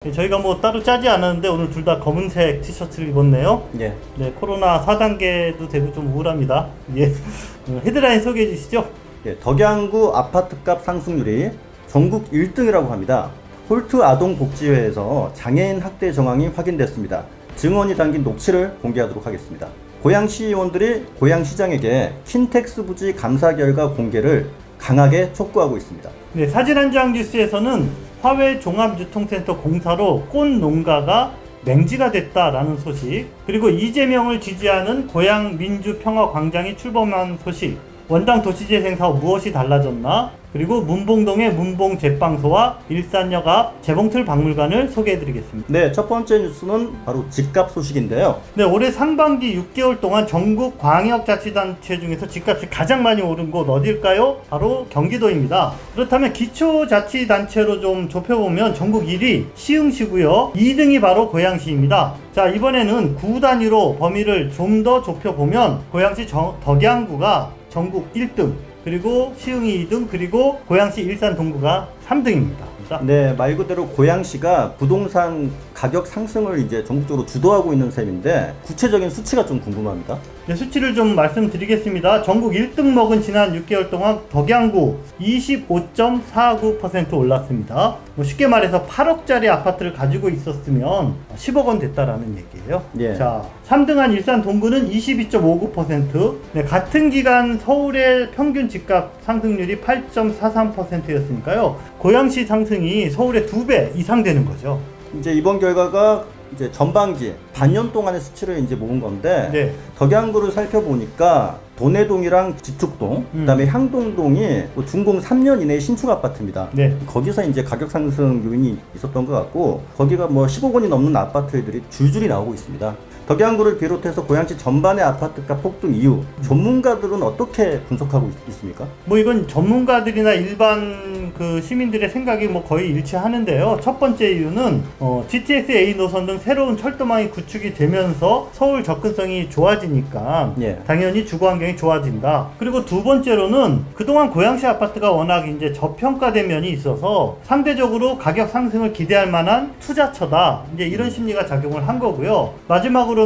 저희가 뭐 따로 짜지 않았는데 오늘 둘 다 검은색 티셔츠를 입었네요. 예. 네, 코로나 4단계도 되고 좀 우울합니다. 예. 헤드라인 소개해 주시죠. 예, 덕양구 아파트값 상승률이 전국 1등이라고 합니다. 홀트 아동복지회에서 장애인 학대 정황이 확인됐습니다. 증언이 담긴 녹취를 공개하도록 하겠습니다. 고양시 의원들이 고양시장에게 킨텍스 부지 감사 결과 공개를 강하게 촉구하고 있습니다. 네, 사진 한 장 뉴스에서는 화훼 종합유통센터 공사로 꽃 농가가 맹지가 됐다라는 소식, 그리고 이재명을 지지하는 고양 민주평화광장이 출범한 소식, 원당 도시재생 사업 무엇이 달라졌나, 그리고 문봉동의 문봉제빵소와 일산역 앞 재봉틀 박물관을 소개해드리겠습니다. 네, 첫 번째 뉴스는 바로 집값 소식인데요. 네, 올해 상반기 6개월 동안 전국 광역자치단체 중에서 집값이 가장 많이 오른 곳 어딜까요? 바로 경기도입니다. 그렇다면 기초자치단체로 좀 좁혀보면 전국 1위 시흥시고요. 2등이 바로 고양시입니다. 자, 이번에는 구 단위로 범위를 좀 더 좁혀보면 고양시 덕양구가 전국 1등, 그리고 시흥이 2등, 그리고 고양시 일산 동구가 3등입니다. 네, 말 그대로 고양시가 부동산 가격 상승을 이제 전국적으로 주도하고 있는 셈인데 구체적인 수치가 좀 궁금합니다. 네, 수치를 좀 말씀드리겠습니다. 전국 1등 먹은 지난 6개월 동안 덕양구 25.49% 올랐습니다. 쉽게 말해서 8억짜리 아파트를 가지고 있었으면 10억 원 됐다라는 얘기예요. 예. 자, 3등한 일산 동구는 22.59%. 네, 같은 기간 서울의 평균 집값 상승률이 8.43%였으니까요. 고양시 상승이 서울의 2배 이상 되는 거죠. 이제 이번 결과가 이제 전반기 반년 동안의 수치를 이제 모은 건데, 네. 덕양구를 살펴보니까 도내동이랑 지축동, 그다음에 향동동이 준공 3년 이내의 신축 아파트입니다. 네. 거기서 이제 가격 상승 요인이 있었던 것 같고, 거기가 뭐 10억 원이 넘는 아파트들이 줄줄이 나오고 있습니다. 덕양구를 비롯해서 고양시 전반의 아파트값 폭등 이유, 전문가들은 어떻게 분석하고 있습니까? 뭐 이건 전문가들이나 일반 그 시민들의 생각이 뭐 거의 일치하는데요. 첫 번째 이유는 GTX A 노선 등 새로운 철도망이 구축이 되면서 서울 접근성이 좋아지니까 예. 당연히 주거 환경이 좋아진다. 그리고 두 번째로는 그동안 고양시 아파트가 워낙 이제 저평가된 면이 있어서 상대적으로 가격 상승을 기대할 만한 투자처다. 이제 이런 심리가 작용을 한 거고요. 마지막으로는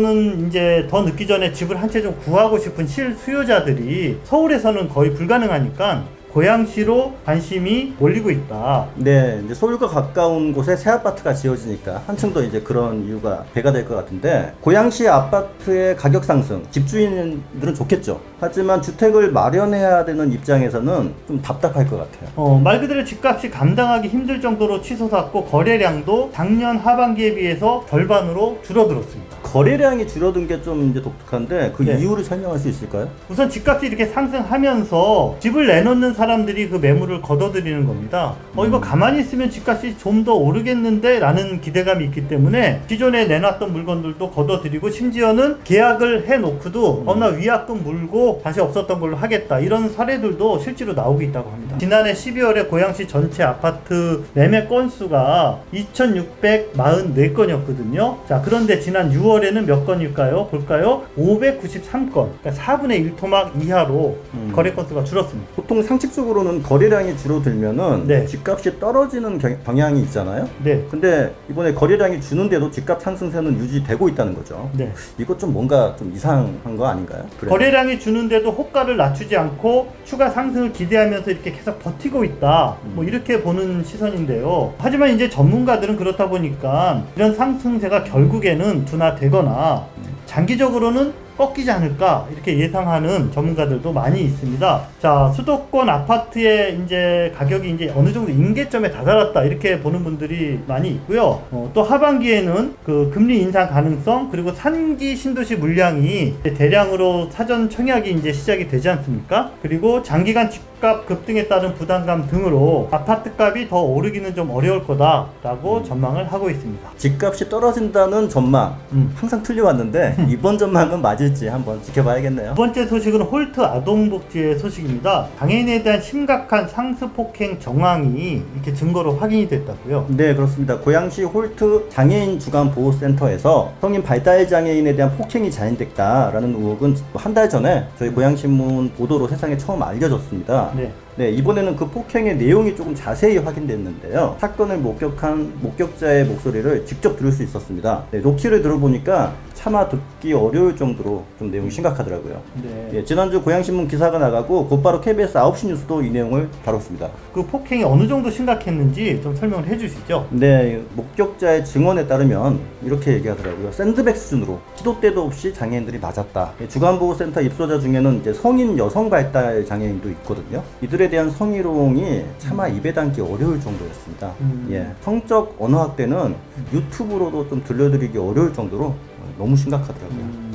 이제 더 늦기 전에 집을 한 채 좀 구하고 싶은 실수요자들이 서울에서는 거의 불가능하니까 고양시로 관심이 몰리고 있다. 네, 이제 서울과 가까운 곳에 새 아파트가 지어지니까 한층 더 이제 그런 이유가 배가 될 것 같은데, 고양시 아파트의 가격 상승, 집주인들은 좋겠죠. 하지만 주택을 마련해야 되는 입장에서는 좀 답답할 것 같아요. 말 그대로 집값이 감당하기 힘들 정도로 치솟았고, 거래량도 작년 하반기에 비해서 절반으로 줄어들었습니다. 거래량이 줄어든 게 좀 이제 독특한데 그 네. 이유를 설명할 수 있을까요? 우선 집값이 이렇게 상승하면서 집을 내놓는 사람들이 그 매물을 걷어들이는 겁니다. 이거 가만히 있으면 집값이 좀 더 오르겠는데 라는 기대감이 있기 때문에 기존에 내놨던 물건들도 걷어들이고, 심지어는 계약을 해놓고도 나 위약금 물고 다시 없었던 걸로 하겠다, 이런 사례들도 실제로 나오고 있다고 합니다. 지난해 12월에 고양시 전체 아파트 매매 건수가 2,644건이었거든요. 자, 그런데 지난 6월에는 몇 건일까요? 볼까요? 593건. 그러니까 4분의 1토막 이하로 거래 건수가 줄었습니다. 보통 상식적으로는 거래량이 줄어들면은 네. 집값이 떨어지는 경향이 있잖아요. 네. 근데 이번에 거래량이 주는데도 집값 상승세는 유지되고 있다는 거죠. 네. 이것 좀 뭔가 좀 이상한 거 아닌가요? 그래요. 거래량이 주는데도 호가를 낮추지 않고 추가 상승을 기대하면서 이렇게 계속 버티고 있다, 뭐 이렇게 보는 시선인데요. 하지만 이제 전문가들은 그렇다 보니까 이런 상승세가 결국에는 둔화되거나 장기적으로는 꺾이지 않을까, 이렇게 예상하는 전문가들도 많이 있습니다. 자, 수도권 아파트의 이제 가격이 이제 어느 정도 임계점에 다다랐다, 이렇게 보는 분들이 많이 있고요. 또 하반기에는 그 금리 인상 가능성, 그리고 산기 신도시 물량이 대량으로 사전 청약이 이제 시작이 되지 않습니까? 그리고 장기간 집값 급등에 따른 부담감 등으로 아파트 값이 더 오르기는 좀 어려울 거다라고 전망을 하고 있습니다. 집값이 떨어진다는 전망 항상 틀려왔는데 이번 전망은 맞을지 한번 지켜봐야겠네요. 두 번째 소식은 홀트 아동복지회 소식입니다. 장애인에 대한 심각한 상습폭행 정황이 이렇게 증거로 확인이 됐다고요? 네, 그렇습니다. 고양시 홀트 장애인 주간보호센터에서 성인 발달장애인에 대한 폭행이 자행됐다라는 의혹은 한 달 전에 저희 고양신문 보도로 세상에 처음 알려졌습니다. 네. 네, 이번에는 그 폭행의 내용이 조금 자세히 확인됐는데요. 사건을 목격한 목격자의 목소리를 직접 들을 수 있었습니다. 네, 녹취를 들어보니까 차마 듣기 어려울 정도로 좀 내용이 심각하더라고요. 네. 예, 지난주 고양신문 기사가 나가고 곧바로 KBS 9시 뉴스도 이 내용을 다뤘습니다. 그 폭행이 어느 정도 심각했는지 좀 설명을 해주시죠. 네, 목격자의 증언에 따르면 이렇게 얘기하더라고요. 샌드백 수준으로 시도 때도 없이 장애인들이 맞았다. 주간보호센터 입소자 중에는 이제 성인 여성 발달 장애인도 있거든요. 이들에 대한 성희롱이 차마 입에 담기 어려울 정도였습니다. 예, 성적 언어학대는 유튜브로도 좀 들려드리기 어려울 정도로 너무 심각하더라고요.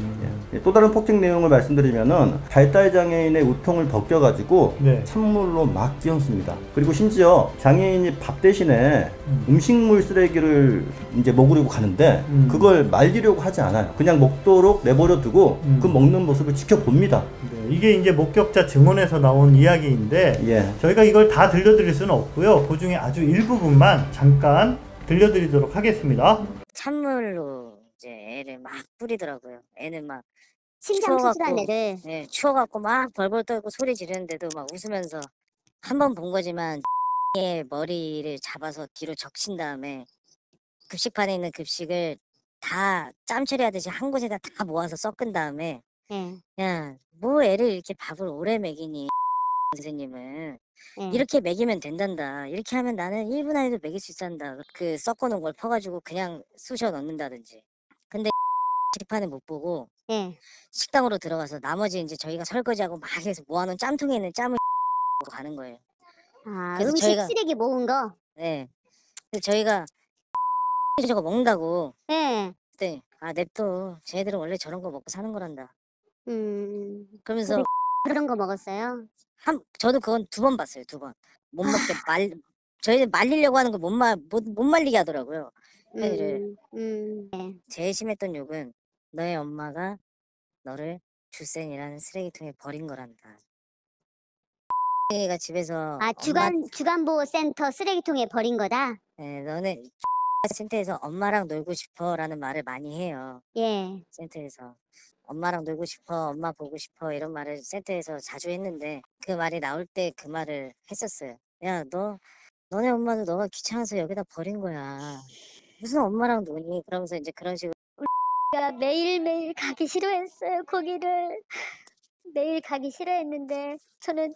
예. 또 다른 폭행 내용을 말씀드리면은 발달장애인의 우통을 벗겨가지고 네. 찬물로 막 끼얹습니다. 그리고 심지어 장애인이 밥 대신에 음식물 쓰레기를 이제 먹으려고 가는데 그걸 말리려고 하지 않아요. 그냥 먹도록 내버려 두고 그 먹는 모습을 지켜봅니다. 네, 이게 이제 목격자 증언에서 나온 이야기인데 예. 저희가 이걸 다 들려드릴 수는 없고요. 그 중에 아주 일부분만 잠깐 들려드리도록 하겠습니다. 찬물로 이제 애를 막 뿌리더라고요. 애는 막 심장 수술한 애를. 예, 추워갖고 막 벌벌 떨고 소리 지르는데도 막 웃으면서 한 번 본 거지만 의 머리를 잡아서 뒤로 적신 다음에 급식판에 있는 급식을 다 짬 처리하듯이 한 곳에다 다 모아서 섞은 다음에 예. 야, 뭐 애를 이렇게 밥을 오래 먹이니 선생님은 예. 이렇게 먹이면 된단다. 이렇게 하면 나는 1분 안에도 먹일 수 있단다. 그 섞어놓은 걸 퍼가지고 그냥 쑤셔 넣는다든지. 근데 식판에 못 보고 예. 식당으로 들어가서 나머지 이제 저희가 설거지하고 막 해서 모아놓은 짬통에 있는 짬을 가는 거예요. 아, 그래서 음식 저희가- 쓰레기 모은 거. 네. 그래서 저희가 저거 먹는다고. 예. 그때 아 냅둬. 쟤네들은 원래 저런 거 먹고 사는 거란다. 음. 그러면서 그런 거 먹었어요. 저도 그건 2번 봤어요. 2번. 못 먹게 저희는 말리려고 하는 거 못 말리게 하더라고요. 애를. 예. 제일 심했던 욕은 너의 엄마가 너를 주센이라는 쓰레기통에 버린 거란다. 얘가 집에서 아, 주간보호센터 쓰레기통에 버린 거다. 네, 너네 센터에서 엄마랑 놀고 싶어라는 말을 많이 해요. 예. 센터에서 엄마랑 놀고 싶어, 엄마 보고 싶어 이런 말을 센터에서 자주 했는데 그 말이 나올 때 그 말을 했었어요. 야, 너네 엄마도 너가 귀찮아서 여기다 버린 거야. 무슨 엄마랑 노니? 그러면서 이제 그런 식으로 제가 매일매일 가기 싫어했어요, 거기를. 매일 가기 싫어했는데 저는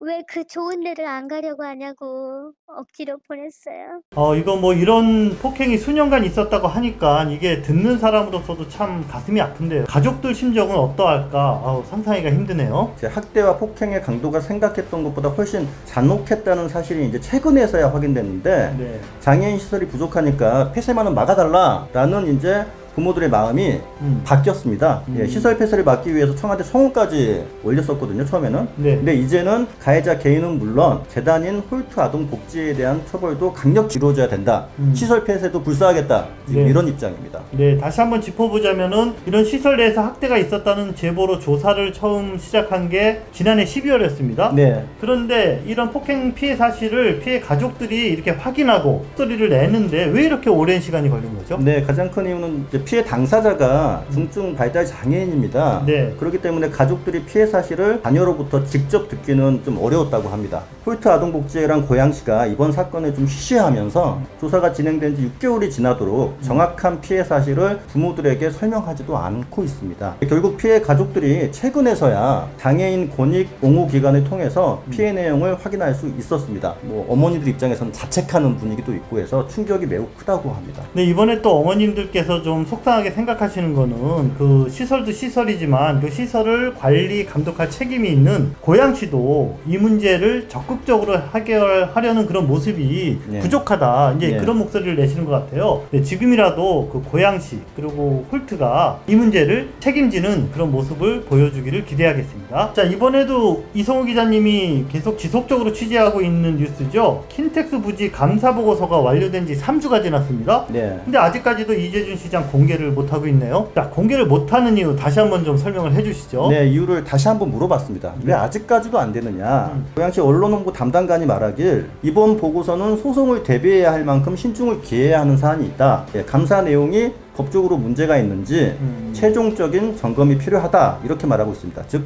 왜 그 좋은 데를 안 가려고 하냐고 억지로 보냈어요. 이거 뭐 이런 폭행이 수년간 있었다고 하니까 이게 듣는 사람으로서도 참 가슴이 아픈데요. 가족들 심정은 어떠할까? 상상하기가 힘드네요. 학대와 폭행의 강도가 생각했던 것보다 훨씬 잔혹했다는 사실이 이제 최근에서야 확인됐는데 네. 장애인 시설이 부족하니까 폐쇄만은 막아달라라는 이제 부모들의 마음이 바뀌었습니다. 예, 시설 폐쇄를 막기 위해서 청와대 성원까지 올렸었거든요, 처음에는. 네. 근데 이제는 가해자 개인은 물론 재단인 홀트 아동 복지에 대한 처벌도 강력히 이루어져야 된다. 시설 폐쇄도 불사하겠다. 지금 네. 이런 입장입니다. 네, 다시 한번 짚어보자면은 이런 시설 내에서 학대가 있었다는 제보로 조사를 처음 시작한 게 지난해 12월이었습니다. 네. 그런데 이런 폭행 피해 사실을 피해 가족들이 이렇게 확인하고 소리를 내는데 왜 이렇게 오랜 시간이 걸린 거죠? 네, 가장 큰 이유는 이제 피해 당사자가 중증 발달 장애인입니다. 네. 그렇기 때문에 가족들이 피해 사실을 자녀로부터 직접 듣기는 좀 어려웠다고 합니다. 홀트 아동복지회랑 고양시가 이번 사건을 좀 쉬쉬하면서 조사가 진행된 지 6개월이 지나도록 정확한 피해 사실을 부모들에게 설명하지도 않고 있습니다. 결국 피해 가족들이 최근에서야 장애인 권익 옹호 기관을 통해서 피해 내용을 확인할 수 있었습니다. 뭐 어머니들 입장에서는 자책하는 분위기도 있고 해서 충격이 매우 크다고 합니다. 네, 이번에 또 어머님들께서 좀 속상하게 생각하시는 거는 그 시설도 시설이지만 그 시설을 관리 감독할 책임이 있는 고양시도 이 문제를 적극적으로 해결하려는 그런 모습이 네. 부족하다. 이제 네. 그런 목소리를 내시는 것 같아요. 네, 지금이라도 그 고양시 그리고 홀트가 이 문제를 책임지는 그런 모습을 보여주기를 기대하겠습니다. 자, 이번에도 이성우 기자님이 계속 지속적으로 취재하고 있는 뉴스죠. 킨텍스 부지 감사 보고서가 완료된 지 3주가 지났습니다. 네. 근데 아직까지도 이재준 시장 공개를 못하고 있네요. 자, 공개를 못하는 이유 다시 한번 좀 설명을 해주시죠. 네, 이유를 다시 한번 물어봤습니다. 왜 아직까지도 안 되느냐? 고양시 언론홍보 담당관이 말하길 이번 보고서는 소송을 대비해야 할 만큼 신중을 기해야 하는 사안이 있다. 예, 감사 내용이 법적으로 문제가 있는지 최종적인 점검이 필요하다 이렇게 말하고 있습니다. 즉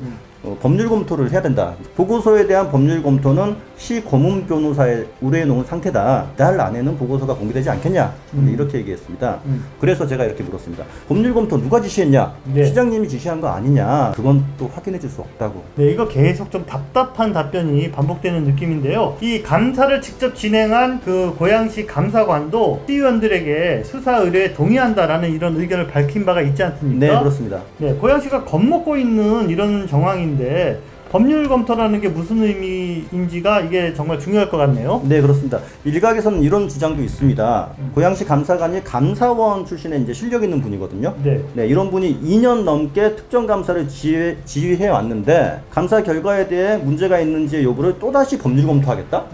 법률 검토를 해야 된다. 보고서에 대한 법률 검토는 시 고문 변호사에 의뢰해 놓은 상태다. 달 안에는 보고서가 공개되지 않겠냐 이렇게 얘기했습니다. 그래서 제가 이렇게 물었습니다. 법률 검토 누가 지시했냐? 네. 시장님이 지시한 거 아니냐? 그건 또 확인해 줄 수 없다고. 네, 이거 계속 좀 답답한 답변이 반복되는 느낌인데요. 이 감사를 직접 진행한 그 고양시 감사관도 시의원들에게 수사 의뢰에 동의한다라는 이런 의견을 밝힌 바가 있지 않습니까? 네, 그렇습니다. 네, 고양시가 겁먹고 있는 이런 정황인데 법률 검토라는 게 무슨 의미인지가 이게 정말 중요할 것 같네요. 네, 그렇습니다. 일각에서는 이런 주장도 있습니다. 고양시 감사관이 감사원 출신의 이제 실력 있는 분이거든요. 네. 네, 이런 분이 2년 넘게 특정감사를 지휘해 왔는데 감사 결과에 대해 문제가 있는지 여부를 또다시 법률 검토하겠다?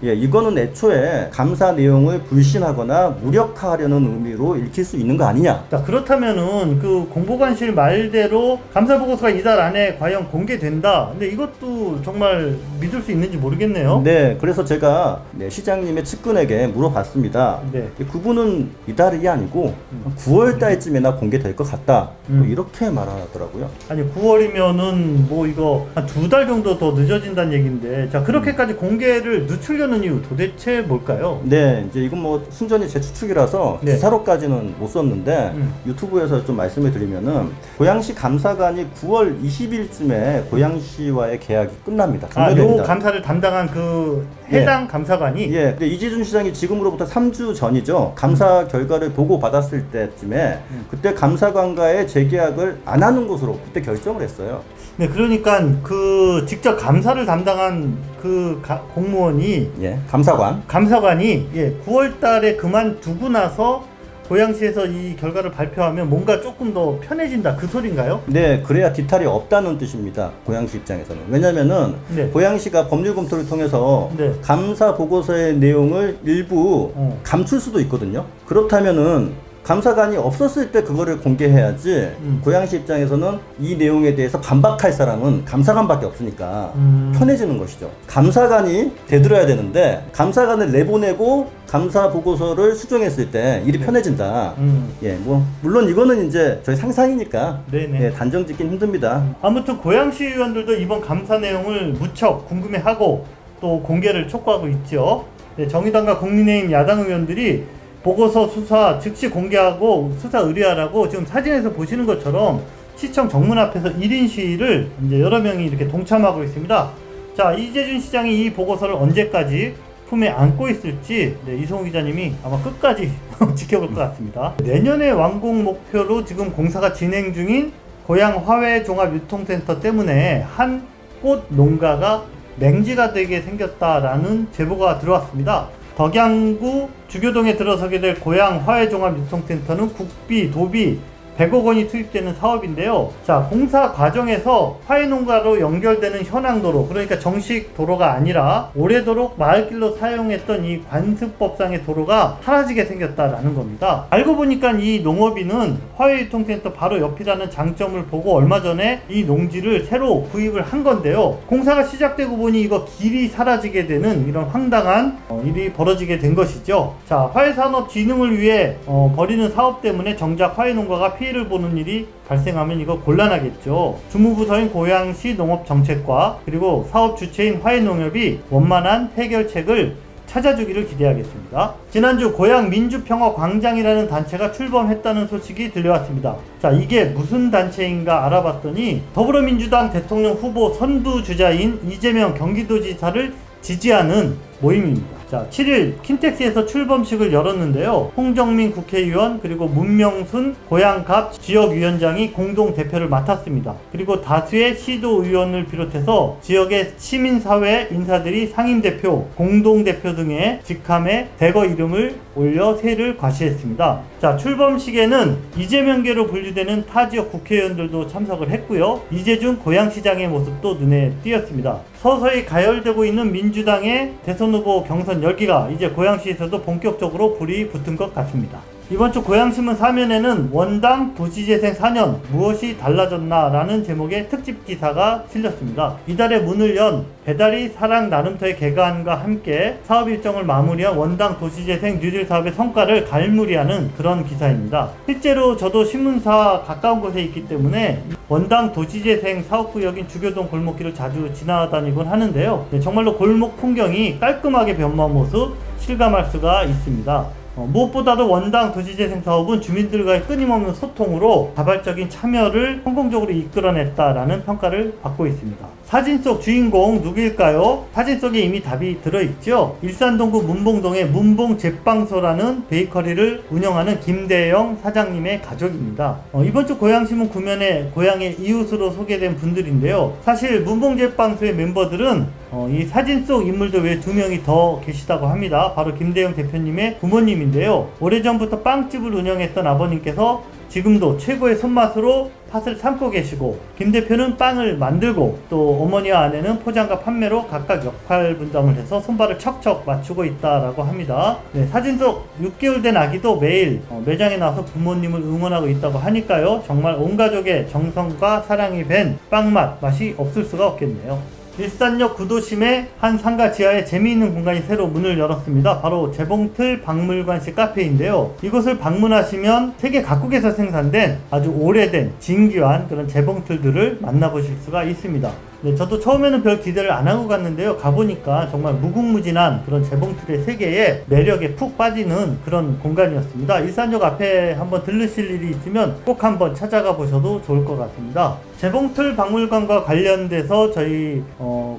예, 이거는 애초에 감사 내용을 불신하거나 무력화하려는 의미로 읽힐 수 있는 거 아니냐? 자, 그렇다면은 그 공보관실 말대로 감사 보고서가 이달 안에 과연 공개된다. 근데 이것도 정말 믿을 수 있는지 모르겠네요. 네, 그래서 제가 시장님의 측근에게 물어봤습니다. 네. 그분은 이달이 아니고 9월 달쯤에나 공개될 것 같다. 뭐 이렇게 말하더라고요. 아니 9월이면은 뭐 이거 한 2달 정도 더 늦어진다는 얘기인데, 자 그렇게까지 공개를 늦추려는 이유 도대체 뭘까요? 네, 이제 이건 뭐 순전히 제 추측이라서 네. 기사로까지는 못 썼는데 유튜브에서 좀 말씀을 드리면은 고양시 감사관이 9월 20일쯤에 고양시와의 계약이 끝납니다. 아, 요 종료됩니다. 감사를 담당한 그 해당 감사관이 예, 근데 이재준 시장이 지금으로부터 3주 전이죠. 감사 결과를 보고 받았을 때쯤에 그때 감사관과의 재계약을 안 하는 것으로 그때 결정을 했어요. 네, 그러니까 그 직접 감사를 담당한 그 공무원이 예, 감사관이 예, 9월 달에 그만두고 나서 고양시에서 이 결과를 발표하면 뭔가 조금 더 편해진다, 그 소린가요? 네, 그래야 뒤탈이 없다는 뜻입니다. 고양시 입장에서는. 왜냐면은 네. 고양시가 법률 검토를 통해서 네. 감사 보고서의 내용을 일부 감출 수도 있거든요. 그렇다면은 감사관이 없었을 때 그거를 공개해야지 고양시 입장에서는 이 내용에 대해서 반박할 사람은 감사관밖에 없으니까 편해지는 것이죠. 감사관이 되들어야 되는데 감사관을 내보내고 감사 보고서를 수정했을 때 일이 편해진다. 예, 뭐 물론 이거는 이제 저희 상상이니까 예, 단정 짓긴 힘듭니다. 아무튼 고양시 의원들도 이번 감사 내용을 무척 궁금해하고 또 공개를 촉구하고 있죠. 네, 정의당과 국민의힘 야당 의원들이 보고서 수사 즉시 공개하고 수사 의뢰하라고 지금 사진에서 보시는 것처럼 시청 정문 앞에서 1인 시위를 이제 여러 명이 이렇게 동참하고 있습니다. 자, 이재준 시장이 이 보고서를 언제까지 품에 안고 있을지 이성우 기자님이 아마 끝까지 지켜볼 것 같습니다. 내년에 완공 목표로 지금 공사가 진행 중인 고양 화훼종합유통센터 때문에 한 꽃 농가가 맹지가 되게 생겼다라는 제보가 들어왔습니다. 덕양구 주교동에 들어서게 될 고양 화훼종합유통센터는 국비, 도비 100억 원이 투입되는 사업인데요. 자, 공사 과정에서 화훼농가로 연결되는 현황도로, 그러니까 정식 도로가 아니라 오래도록 마을길로 사용했던 이 관습법상의 도로가 사라지게 생겼다라는 겁니다. 알고 보니까 이 농업인은 화훼유통센터 바로 옆이라는 장점을 보고 얼마 전에 이 농지를 새로 구입을 한 건데요. 공사가 시작되고 보니 이거 길이 사라지게 되는 이런 황당한 일이 벌어지게 된 것이죠. 자, 화훼산업 진흥을 위해 벌이는 사업 때문에 정작 화훼농가가 피해를 보는 일이 발생하면 이거 곤란하겠죠. 주무부서인 고양시 농업정책과 그리고 사업 주체인 화훼농협이 원만한 해결책을 찾아주기를 기대하겠습니다. 지난주 고양민주평화광장이라는 단체가 출범했다는 소식이 들려왔습니다. 자, 이게 무슨 단체인가 알아봤더니 더불어민주당 대통령 후보 선두주자인 이재명 경기도지사를 지지하는 모임입니다. 자, 7일 킨텍스에서 출범식을 열었는데요. 홍정민 국회의원 그리고 문명순 고양갑 지역위원장이 공동 대표를 맡았습니다. 그리고 다수의 시도의원을 비롯해서 지역의 시민사회 인사들이 상임대표, 공동대표 등의 직함에 대거 이름을 올려 세를 과시했습니다. 자, 출범식에는 이재명계로 분류되는 타 지역 국회의원들도 참석을 했고요. 이재준 고양시장의 모습도 눈에 띄었습니다. 서서히 가열되고 있는 민주당의 대선 후보 경선 열기가 이제 고양시에서도 본격적으로 불이 붙은 것 같습니다. 이번 주 고양신문 사면에는 원당 도시재생 4년 무엇이 달라졌나 라는 제목의 특집 기사가 실렸습니다. 이달에 문을 연 배달이 사랑 나눔터의 개관과 함께 사업 일정을 마무리한 원당 도시재생 뉴딜 사업의 성과를 갈무리하는 그런 기사입니다. 실제로 저도 신문사 가까운 곳에 있기 때문에 원당 도시재생 사업구역인 주교동 골목길을 자주 지나다니곤 하는데요. 정말로 골목 풍경이 깔끔하게 변모한 모습 실감할 수가 있습니다. 무엇보다도 원당 도시재생 사업은 주민들과의 끊임없는 소통으로 자발적인 참여를 성공적으로 이끌어냈다라는 평가를 받고 있습니다. 사진 속 주인공 누구일까요? 사진 속에 이미 답이 들어있죠. 일산동구 문봉동의 문봉제빵소라는 베이커리를 운영하는 김대영 사장님의 가족입니다. 이번 주 고양신문 구면에 고향의 이웃으로 소개된 분들인데요. 사실 문봉제빵소의 멤버들은 이 사진 속 인물들 외에 2명이 더 계시다고 합니다. 바로 김대영 대표님의 부모님인데요. 오래전부터 빵집을 운영했던 아버님께서 지금도 최고의 손맛으로 팥을 삶고 계시고, 김 대표는 빵을 만들고 또 어머니와 아내는 포장과 판매로 각각 역할 분담을 해서 손발을 척척 맞추고 있다라고 합니다. 네, 사진 속 6개월 된 아기도 매일 매장에 나와서 부모님을 응원하고 있다고 하니까요. 정말 온 가족의 정성과 사랑이 밴 빵맛 맛이 없을 수가 없겠네요. 일산역 구도심의 한 상가 지하에 재미있는 공간이 새로 문을 열었습니다. 바로 재봉틀 박물관식 카페인데요. 이곳을 방문하시면 세계 각국에서 생산된 아주 오래된 진귀한 그런 재봉틀들을 만나보실 수가 있습니다. 네, 저도 처음에는 별 기대를 안 하고 갔는데요. 가보니까 정말 무궁무진한 그런 재봉틀의 세계에 매력에 푹 빠지는 그런 공간이었습니다. 일산역 앞에 한번 들르실 일이 있으면 꼭 한번 찾아가 보셔도 좋을 것 같습니다. 재봉틀 박물관과 관련돼서 저희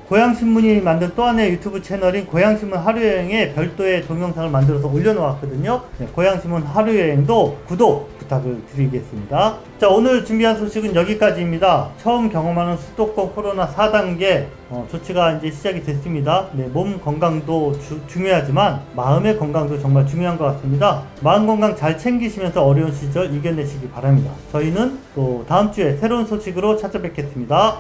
고양신문이 만든 또 하나의 유튜브 채널인 고양신문 하루여행에 별도의 동영상을 만들어서 올려놓았거든요. 네, 고양신문 하루여행도 구독 부탁을 드리겠습니다. 자, 오늘 준비한 소식은 여기까지입니다. 처음 경험하는 수도권 코로나 4단계 조치가 이제 시작이 됐습니다. 네, 몸 건강도 중요하지만 마음의 건강도 정말 중요한 것 같습니다. 마음 건강 잘 챙기시면서 어려운 시절 이겨내시기 바랍니다. 저희는 또 다음 주에 새로운 소식으로 찾아뵙겠습니다.